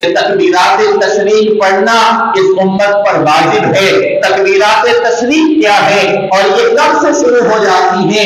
تکبیرات تشریق پڑھنا اس امت پر واجب ہے۔ تکبیرات تشریق کیا ہے اور یہ کب سے شروع ہو جاتی ہے؟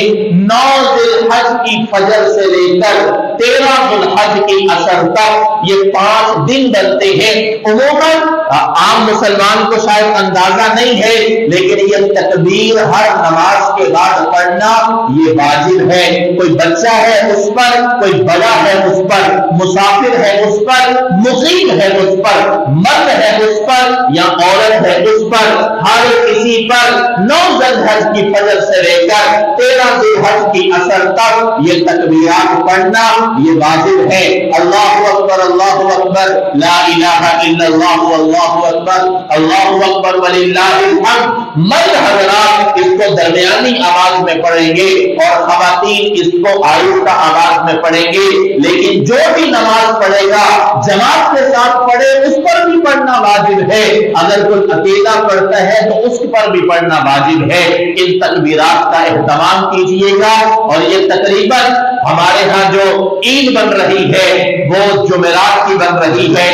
9 ذی الحج کی فجر سے لے کر 13 ذی الحج کی عصر تک یہ 5 دن بنتے ہیں۔ عموماً عام مسلمان کو شاید اندازہ نہیں ہے، لیکن یہ تکبیر ہر نماز کے بعد پڑھنا یہ واجب ہے۔ کوئی بچہ ہے اس پر، کوئی بڑا ہے اس پر، مسافر ہے اس پر، مقیم ہے اس پر، مرد ہے اس پر یا عورت ہے اس پر، ہر کسی پر 9 ذی الحج کی فجر سے لے کر 13 ذی الحج کی عصر تک یہ تکبیرات پڑھنا یہ واجب ہے۔ اللہ اکبر اللہ اکبر، لا الہ الا اللہ واللہ اکبر، اللہ اکبر وللہ الحمد۔ مرد حضرات اس کو درمیانی آواز میں پڑھیں گے اور خواتین اس کو آہستہ آواز میں پڑھیں گے، لیکن جو بھی نماز پڑھے گا جماعت کے ساتھ پڑھے اس پر بھی پڑھنا واجب ہے، اگر کوئی اکیلا پڑھتا ہے تو اس پر بھی پڑھنا واجب ہے۔ ان تکبیرات کا اہتمام کیجئے گا، اور یہ تقریباً ہمارے ہاں جو عید بن رہی ہے وہ جمعرات کی بن رہی ہے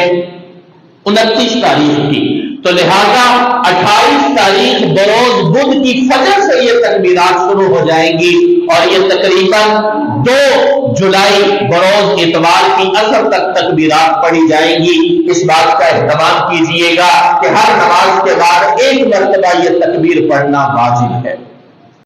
29 تاریخ کی، تو لہذا 28 تاریخ بروز بدھ کی فجر سے یہ تکبیرات شروع ہو جائیں گی، اور یہ تقریباً 2 جولائی بروز اتوار کی عصر تک تکبیرات پڑھی جائیں گی۔ اس بات کا اہتمام کیجئے گا کہ ہر نماز کے بعد 1 مرتبہ یہ تکبیر پڑھنا واجب ہے۔